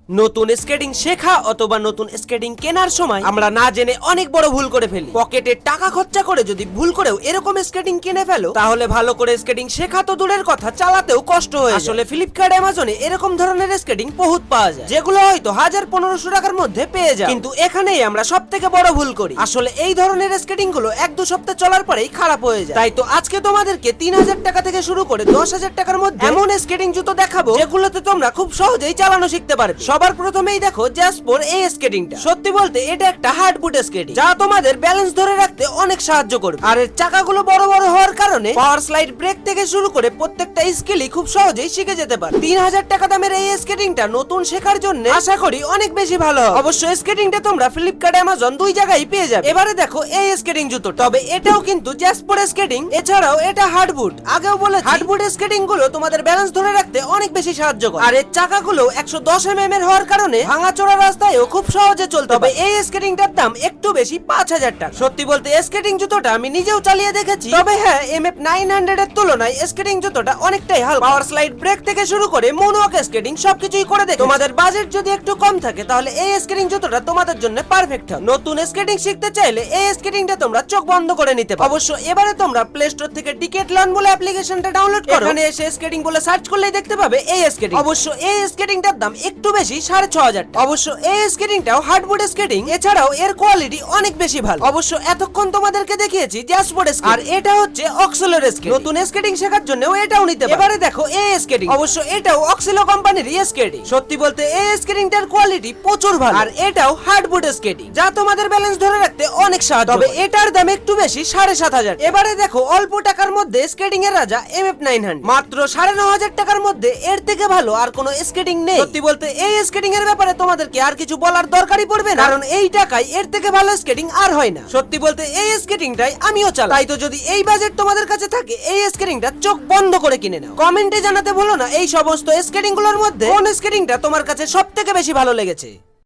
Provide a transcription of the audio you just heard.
নতুন স্কেটিং শেখা অথবা নতুন স্কেটিং কেনার সময় আমরা না জেনে অনেক বড় ভুল করে ফেলি। পকেটে টাকা খরচা করে যদি ভুল করেও এরকম স্কেটিং কিনে ফেলো তাহলে ভালো করে স্কেটিং শেখা তো দূরের কথা, চালাতেও কষ্ট হয়ে যায়। আসলে ফ্লিপকার্ট, অ্যামাজনে এরকম ধরনের স্কেটিং বহুত পাওয়া যায়, যেগুলো হয়তো 1000-1500 টাকার মধ্যে পেয়ে যায়। কিন্তু এখানেই আমরা সব থেকে বড় ভুল করি। আসলে এই ধরনের স্কেটিং গুলো 1-2 সপ্তাহ চলার পরেই খারাপ হয়ে যায়। তাই তো আজকে তোমাদেরকে 3000 টাকা থেকে শুরু করে 10,000 টাকার মধ্যে এমন স্কেটিং জুতো দেখাবো যেগুলোতে তোমরা খুব সহজেই চালানো শিখতে পারবে। সবার প্রথমেই দেখো জ্যাসপোর এই স্কেটিংটা। সত্যি বলতে এটা একটা হার্ড বুট স্কেটিং, যা তোমাদের ব্যালেন্স ধরে রাখতে অনেক সাহায্য করবে। আর এর চাকাগুলো বড় বড় হওয়ার কারণে পাওয়ার স্লাইড ব্রেক থেকে শুরু করে প্রত্যেকটা স্কিলই খুব সহজেই শিখে যেতে পারে। 3000 টাকা দামের এই স্কেটিংটা নতুন শেখার জন্য আশা করি অনেক বেশি ভালো হবে। অবশ্য স্কেটিংটা তোমরা ফ্লিপকার্ট, অ্যামাজন দুই জায়গায় পেয়ে যাবে। এবারে দেখো এই স্কেটিং জুতো, তবে এটাও কিন্তু জ্যাসপোর স্কেটিং, এছাড়াও এটা হার্ড বুট। আগেও বলেছি হার্ড বুট স্কেটিং গুলো তোমাদের ব্যালেন্স ধরে রাখতে অনেক বেশি সাহায্য করে। আর এর চাকাগুলো 110 mm এর হওয়ার কারণে ভাঙাচোরা রাস্তায়ও খুব সহজে চলতে হবে। এই স্কেটিংটার দাম একটু বেশি, 5000 টাকা। সত্যি বলতে স্কেটিং জুতোটা আমি নিজেও চালিয়ে দেখেছি, তবে হ্যাঁ MF 900 এর তুলনায় স্কেটিং জুতোটা অনেকটাই হালকা। পাওয়ার স্লাইড ব্রেক থেকে শুরু করে মুনওয়াক স্কেটিং সবকিছুই করে দেখে। তোমাদের বাজেট যদি একটু কম থাকে তাহলে এই স্কেটিং জুতোটা তোমাদের জন্য পারফেক্ট হবে। নতুন স্কেটিং শিখতে চাইলে এই স্কেটিংটা তোমরা চোখ বন্ধ করে নিতে পারো। অবশ্য এবারে তোমরা প্লে স্টোর থেকে ডিকেটলন বলে অ্যাপ্লিকেশনটা ডাউনলোড করো। এখানে এসে স্কেটিং বলে সার্চ করলেই দেখতে পাবে এই স্কেটিং। অবশ্য এই স্কেটিংটার দাম একটু বেশি, 6500 টাকা। অবশ্য এই স্কেটিংটাও হার্ডবোর্ড স্কেটিং, এছাড়াও এর কোয়ালিটি অনেক বেশি ভালো। অবশ্য এতক্ষণ তোমাদেরকে দেখিয়েছি জ্যাসপোর্ট স্কেটিং, আর এটা হচ্ছে অক্সিলোর স্কেটিং। নতুন স্কেটিং শেখার জন্য এটাও নিতে পারো। এবারে দেখো এই স্কেটিং, অবশ্য এটাও অক্সিলো কোম্পানির স্কেটিং। সত্যি বলতে এই স্কেটিংটার কোয়ালিটি প্রচুর ভালো, আর এটাও হার্ডবোর্ড স্কেটিং, যা তোমাদের ব্যালেন্স ধরে রাখতে অনেক সাহায্য। তবে এটার দাম একটু বেশি, 7500। এবারে দেখো অল্প টাকার মধ্যে স্কেটিং এর রাজা MF 900, মাত্র 9500 টাকার মধ্যে এর থেকে ভালো আর কোনো স্কেটিং নেই। সত্যি বলতে এই স্কেটিং এর ব্যাপারে তোমাদেরকে আর কিছু বলার দরকারই পড়বে না, কারণ এই টাকায় এর থেকে ভালো স্কেটিং আর হয় না। সত্যি বলতে এই স্কেটিংটাই আমিও চালাই। তাই তো যদি এই বাজেট তোমাদের কাছে থাকে এই স্কেটিংটা চোখ বন্ধ করে কিনে নাও। কমেন্টে জানাতে ভুলো না এই সমস্ত স্কেটিং গুলোর মধ্যে কোন স্কেটিংটা তোমার কাছে সবথেকে বেশি ভালো লেগেছে।